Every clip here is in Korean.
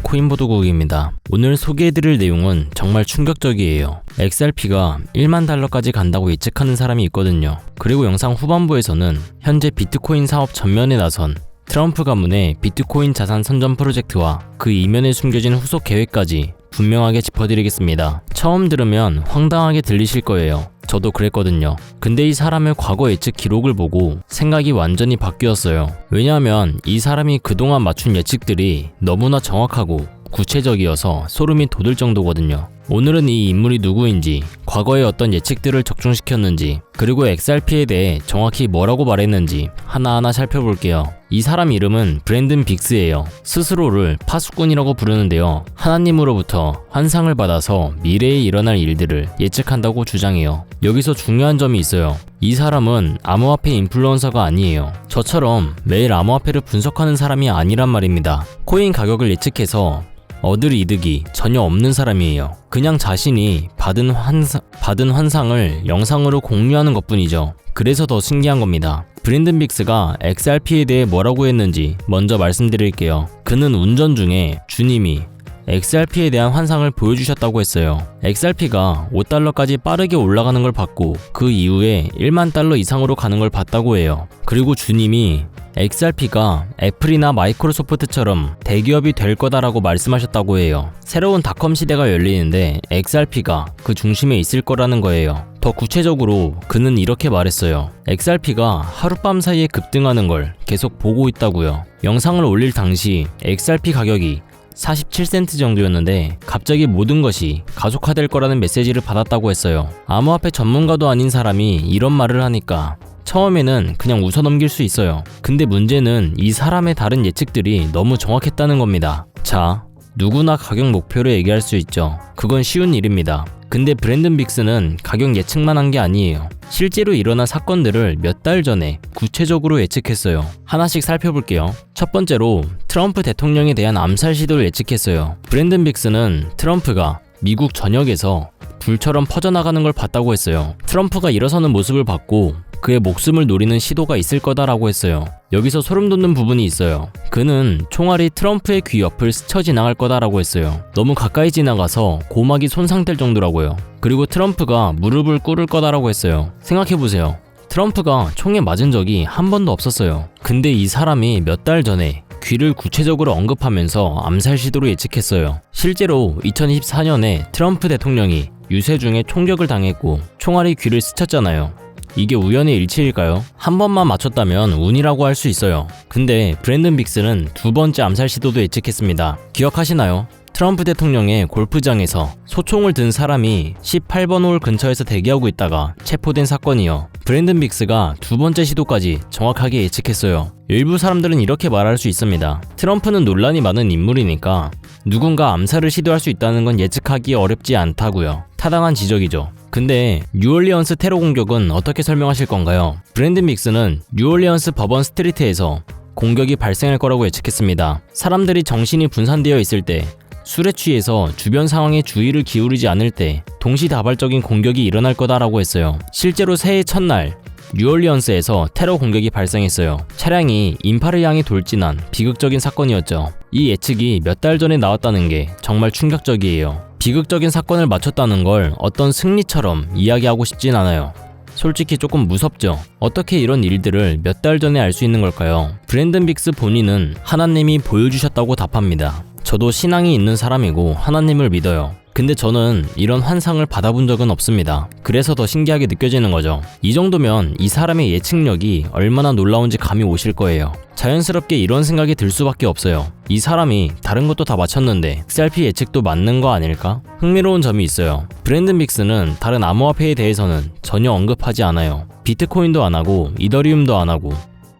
코인보도국입니다. 오늘 소개해드릴 내용은 정말 충격적이에요. XRP가 1만 달러까지 간다고 예측하는 사람이 있거든요. 그리고 영상 후반부에서는 현재 비트코인 사업 전면에 나선 트럼프 가문의 비트코인 자산 선전 프로젝트와 그 이면에 숨겨진 후속 계획까지 분명하게 짚어드리겠습니다. 처음 들으면 황당하게 들리실 거예요. 저도 그랬거든요. 근데 이 사람의 과거 예측 기록을 보고 생각이 완전히 바뀌었어요. 왜냐하면 이 사람이 그동안 맞춘 예측들이 너무나 정확하고 구체적이어서 소름이 돋을 정도거든요. 오늘은 이 인물이 누구인지, 과거에 어떤 예측들을 적중시켰는지, 그리고 XRP에 대해 정확히 뭐라고 말했는지 하나하나 살펴볼게요. 이 사람 이름은 브랜든 빅스예요. 스스로를 파수꾼이라고 부르는데요. 하나님으로부터 환상을 받아서 미래에 일어날 일들을 예측한다고 주장해요. 여기서 중요한 점이 있어요. 이 사람은 암호화폐 인플루언서가 아니에요. 저처럼 매일 암호화폐를 분석하는 사람이 아니란 말입니다. 코인 가격을 예측해서 얻을 이득이 전혀 없는 사람이에요. 그냥 자신이 받은 환상을 영상으로 공유하는 것뿐이죠. 그래서 더 신기한 겁니다. 브랜든 빅스가 XRP에 대해 뭐라고 했는지 먼저 말씀드릴게요. 그는 운전 중에 주님이 XRP에 대한 환상을 보여주셨다고 했어요. XRP가 5달러까지 빠르게 올라가는 걸 봤고 그 이후에 1만 달러 이상으로 가는 걸 봤다고 해요. 그리고 주님이 XRP가 애플이나 마이크로소프트처럼 대기업이 될 거다라고 말씀하셨다고 해요. 새로운 닷컴 시대가 열리는데 XRP가 그 중심에 있을 거라는 거예요. 더 구체적으로 그는 이렇게 말했어요. XRP가 하룻밤 사이에 급등하는 걸 계속 보고 있다고요. 영상을 올릴 당시 XRP 가격이 47센트 정도였는데 갑자기 모든 것이 가속화될 거라는 메시지를 받았다고 했어요. 암호화폐 전문가도 아닌 사람이 이런 말을 하니까 처음에는 그냥 웃어넘길 수 있어요. 근데 문제는 이 사람의 다른 예측들이 너무 정확했다는 겁니다. 자, 누구나 가격 목표를 얘기할 수 있죠. 그건 쉬운 일입니다. 근데 브랜든 빅스는 가격 예측만 한 게 아니에요. 실제로 일어난 사건들을 몇 달 전에 구체적으로 예측했어요. 하나씩 살펴볼게요. 첫 번째로 트럼프 대통령에 대한 암살 시도를 예측했어요. 브랜든 빅스는 트럼프가 미국 전역에서 불처럼 퍼져나가는 걸 봤다고 했어요. 트럼프가 일어서는 모습을 봤고 그의 목숨을 노리는 시도가 있을 거다라고 했어요. 여기서 소름 돋는 부분이 있어요. 그는 총알이 트럼프의 귀 옆을 스쳐 지나갈 거다라고 했어요. 너무 가까이 지나가서 고막이 손상될 정도라고요. 그리고 트럼프가 무릎을 꿇을 거다라고 했어요. 생각해보세요. 트럼프가 총에 맞은 적이 한 번도 없었어요. 근데 이 사람이 몇 달 전에 귀를 구체적으로 언급하면서 암살 시도를 예측했어요. 실제로 2024년에 트럼프 대통령이 유세 중에 총격을 당했고 총알이 귀를 스쳤잖아요. 이게 우연의 일치일까요? 한 번만 맞췄다면 운이라고 할 수 있어요. 근데 브랜든 빅스는 두 번째 암살 시도도 예측했습니다. 기억하시나요? 트럼프 대통령의 골프장에서 소총을 든 사람이 18번 홀 근처에서 대기하고 있다가 체포된 사건이요. 브랜든 빅스가 두 번째 시도까지 정확하게 예측했어요. 일부 사람들은 이렇게 말할 수 있습니다. 트럼프는 논란이 많은 인물이니까 누군가 암살을 시도할 수 있다는 건 예측하기 어렵지 않다고요. 타당한 지적이죠. 근데 뉴올리언스 테러 공격은 어떻게 설명하실 건가요? 브랜든 빅스는 뉴올리언스 버번 스트리트에서 공격이 발생할 거라고 예측했습니다. 사람들이 정신이 분산되어 있을 때, 술에 취해서 주변 상황에 주의를 기울이지 않을 때 동시다발적인 공격이 일어날 거다라고 했어요. 실제로 새해 첫날 뉴올리언스에서 테러 공격이 발생했어요. 차량이 인파를 향해 돌진한 비극적인 사건이었죠. 이 예측이 몇 달 전에 나왔다는 게 정말 충격적이에요. 비극적인 사건을 맞췄다는 걸 어떤 승리처럼 이야기하고 싶진 않아요. 솔직히 조금 무섭죠. 어떻게 이런 일들을 몇 달 전에 알 수 있는 걸까요? 브랜든 빅스 본인은 하나님이 보여주셨다고 답합니다. 저도 신앙이 있는 사람이고 하나님을 믿어요. 근데 저는 이런 환상을 받아본 적은 없습니다. 그래서 더 신기하게 느껴지는 거죠. 이 정도면 이 사람의 예측력이 얼마나 놀라운지 감이 오실 거예요. 자연스럽게 이런 생각이 들 수밖에 없어요. 이 사람이 다른 것도 다 맞췄는데 XRP 예측도 맞는 거 아닐까? 흥미로운 점이 있어요. 브랜든 빅스는 다른 암호화폐에 대해서는 전혀 언급하지 않아요. 비트코인도 안 하고 이더리움도 안 하고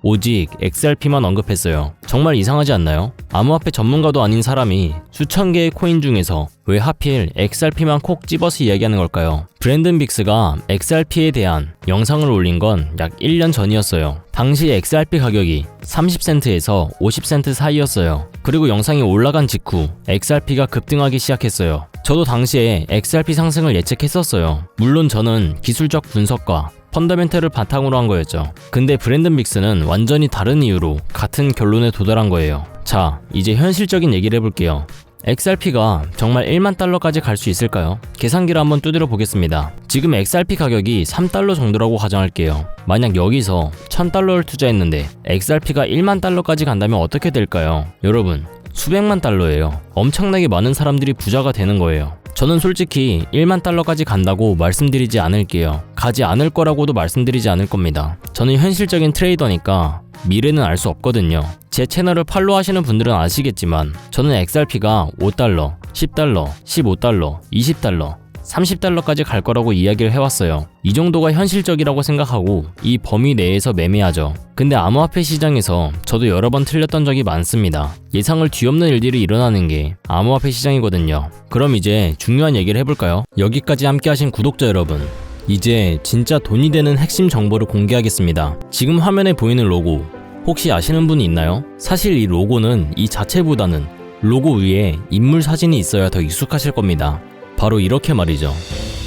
오직 XRP만 언급했어요. 정말 이상하지 않나요? 암호화폐 전문가도 아닌 사람이 수천 개의 코인 중에서 왜 하필 XRP만 콕 집어서 이야기하는 걸까요? 브랜든 빅스가 XRP에 대한 영상을 올린 건 약 1년 전이었어요. 당시 XRP 가격이 30센트에서 50센트 사이였어요. 그리고 영상이 올라간 직후 XRP가 급등하기 시작했어요. 저도 당시에 XRP 상승을 예측했었어요. 물론 저는 기술적 분석과 펀더멘털을 바탕으로 한 거였죠. 근데 브랜든 빅스는 완전히 다른 이유로 같은 결론에 도달한 거예요. 자, 이제 현실적인 얘기를 해볼게요. XRP가 정말 1만 달러까지 갈 수 있을까요? 계산기를 한번 두드려 보겠습니다. 지금 XRP 가격이 3달러 정도라고 가정할게요. 만약 여기서 1000달러를 투자했는데 XRP가 1만 달러까지 간다면 어떻게 될까요? 여러분, 수백만 달러예요. 엄청나게 많은 사람들이 부자가 되는 거예요. 저는 솔직히 1만 달러까지 간다고 말씀드리지 않을게요. 가지 않을 거라고도 말씀드리지 않을 겁니다. 저는 현실적인 트레이더니까 미래는 알 수 없거든요. 제 채널을 팔로우 하시는 분들은 아시겠지만 저는 XRP가 5달러, 10달러, 15달러, 20달러, 30달러까지 갈 거라고 이야기를 해왔어요. 이 정도가 현실적이라고 생각하고 이 범위 내에서 매매하죠. 근데 암호화폐 시장에서 저도 여러 번 틀렸던 적이 많습니다. 예상을 뒤엎는 일들이 일어나는 게 암호화폐 시장이거든요. 그럼 이제 중요한 얘기를 해볼까요? 여기까지 함께 하신 구독자 여러분, 이제 진짜 돈이 되는 핵심 정보를 공개하겠습니다. 지금 화면에 보이는 로고 혹시 아시는 분이 있나요? 사실 이 로고는 이 자체보다는 로고 위에 인물 사진이 있어야 더 익숙하실 겁니다. 바로 이렇게 말이죠.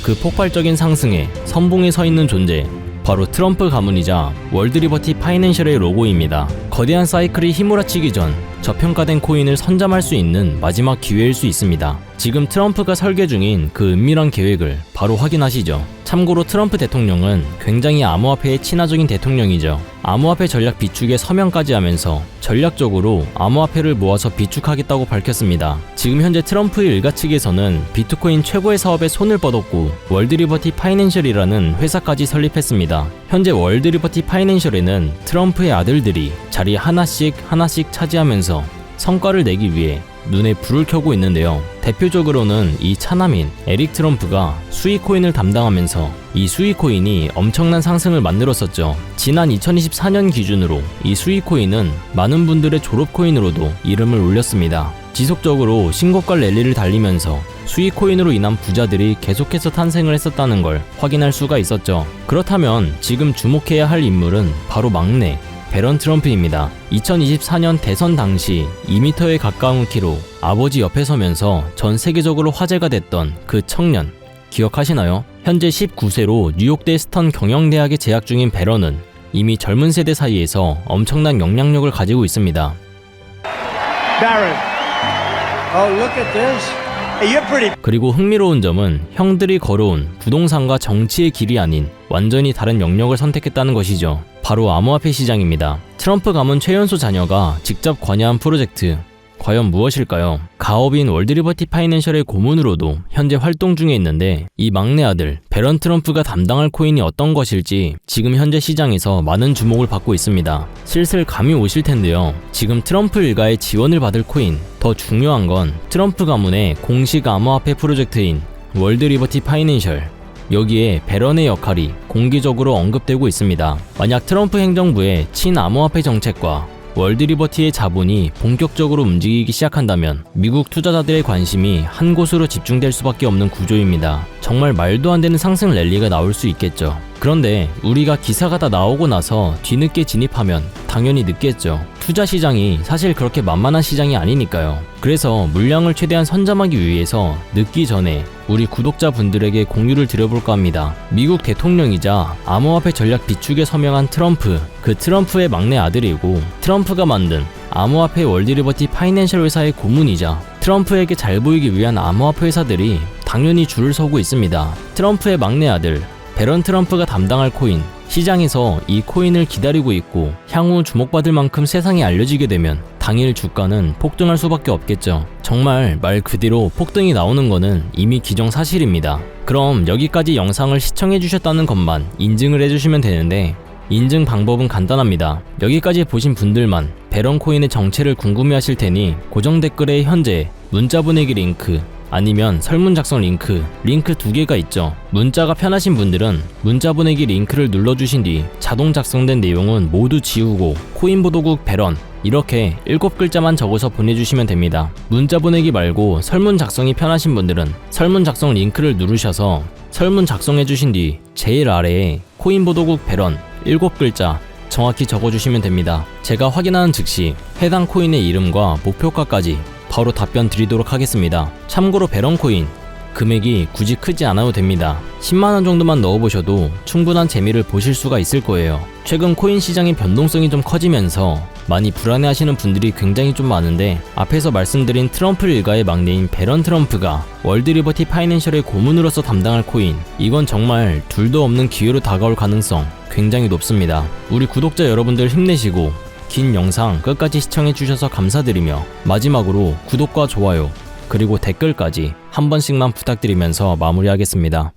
그 폭발적인 상승에 선봉에 서 있는 존재, 바로 트럼프 가문이자 월드리버티 파이낸셜의 로고입니다. 거대한 사이클이 휘몰아치기 전 저평가된 코인을 선점할 수 있는 마지막 기회일 수 있습니다. 지금 트럼프가 설계 중인 그 은밀한 계획을 바로 확인하시죠. 참고로 트럼프 대통령은 굉장히 암호화폐에 친화적인 대통령이죠. 암호화폐 전략 비축에 서명까지 하면서 전략적으로 암호화폐를 모아서 비축하겠다고 밝혔습니다. 지금 현재 트럼프의 일가 측에서는 비트코인 최고의 사업에 손을 뻗었고 월드리버티 파이낸셜이라는 회사까지 설립했습니다. 현재 월드리버티 파이낸셜에는 트럼프의 아들들이 자리 하나씩 차지하면서 성과를 내기 위해 눈에 불을 켜고 있는데요. 대표적으로는 이 차남인 에릭 트럼프가 수익코인을 담당하면서 이 수익코인이 엄청난 상승을 만들었었죠. 지난 2024년 기준으로 이 수익코인은 많은 분들의 졸업코인으로도 이름을 올렸습니다. 지속적으로 신고가 랠리를 달리면서 수익코인으로 인한 부자들이 계속해서 탄생을 했었다는 걸 확인할 수가 있었죠. 그렇다면 지금 주목해야 할 인물은 바로 막내 배런 트럼프입니다. 2024년 대선 당시 2m에 가까운 키로 아버지 옆에 서면서 전 세계적으로 화제가 됐던 그 청년 기억하시나요? 현재 19세로 뉴욕대 스턴 경영대학에 재학 중인 배런은 이미 젊은 세대 사이에서 엄청난 영향력을 가지고 있습니다. Barron. Oh, look at this. Hey, you're pretty. 그리고 흥미로운 점은 형들이 걸어온 부동산과 정치의 길이 아닌 완전히 다른 영역을 선택했다는 것이죠. 바로 암호화폐 시장입니다. 트럼프 가문 최연소 자녀가 직접 관여한 프로젝트, 과연 무엇일까요? 가업인 월드리버티 파이낸셜의 고문으로도 현재 활동 중에 있는데 이 막내 아들 배런 트럼프가 담당할 코인이 어떤 것일지 지금 현재 시장에서 많은 주목을 받고 있습니다. 슬슬 감이 오실 텐데요. 지금 트럼프 일가의 지원을 받을 코인, 더 중요한 건 트럼프 가문의 공식 암호화폐 프로젝트인 월드리버티 파이낸셜, 여기에 배런의 역할이 공개적으로 언급되고 있습니다. 만약 트럼프 행정부의 친암호화폐 정책과 월드리버티의 자본이 본격적으로 움직이기 시작한다면 미국 투자자들의 관심이 한 곳으로 집중될 수밖에 없는 구조입니다. 정말 말도 안 되는 상승 랠리가 나올 수 있겠죠. 그런데 우리가 기사가 다 나오고 나서 뒤늦게 진입하면 당연히 늦겠죠. 투자 시장이 사실 그렇게 만만한 시장이 아니니까요. 그래서 물량을 최대한 선점하기 위해서 늦기 전에 우리 구독자분들에게 공유를 드려볼까 합니다. 미국 대통령이자 암호화폐 전략 비축에 서명한 트럼프, 그 트럼프의 막내 아들이고 트럼프가 만든 암호화폐 월드리버티 파이낸셜 회사의 고문이자 트럼프에게 잘 보이기 위한 암호화폐 회사들이 당연히 줄을 서고 있습니다. 트럼프의 막내 아들 배런 트럼프가 담당할 코인, 시장에서 이 코인을 기다리고 있고 향후 주목받을 만큼 세상에 알려지게 되면 당일 주가는 폭등할 수밖에 없겠죠. 정말 말 그대로 폭등이 나오는 거는 이미 기정사실입니다. 그럼 여기까지 영상을 시청해주셨다는 것만 인증을 해주시면 되는데 인증 방법은 간단합니다. 여기까지 보신 분들만 배런 코인의 정체를 궁금해하실 테니 고정 댓글에 현재 문자 보내기 링크 아니면 설문 작성 링크 2개가 있죠. 문자가 편하신 분들은 문자 보내기 링크를 눌러주신 뒤 자동 작성된 내용은 모두 지우고 코인보도국 배런 이렇게 7글자만 적어서 보내주시면 됩니다. 문자 보내기 말고 설문 작성이 편하신 분들은 설문 작성 링크를 누르셔서 설문 작성해주신 뒤 제일 아래에 코인보도국 배런 7글자 정확히 적어주시면 됩니다. 제가 확인하는 즉시 해당 코인의 이름과 목표가까지 바로 답변 드리도록 하겠습니다. 참고로 배런코인 금액이 굳이 크지 않아도 됩니다. 10만원 정도만 넣어보셔도 충분한 재미를 보실 수가 있을 거예요. 최근 코인 시장의 변동성이 좀 커지면서 많이 불안해하시는 분들이 굉장히 좀 많은데, 앞에서 말씀드린 트럼프 일가의 막내인 배런 트럼프가 월드 리버티 파이낸셜의 고문으로서 담당할 코인, 이건 정말 둘도 없는 기회로 다가올 가능성 굉장히 높습니다. 우리 구독자 여러분들 힘내시고 긴 영상 끝까지 시청해주셔서 감사드리며, 마지막으로 구독과 좋아요 그리고 댓글까지 한 번씩만 부탁드리면서 마무리하겠습니다.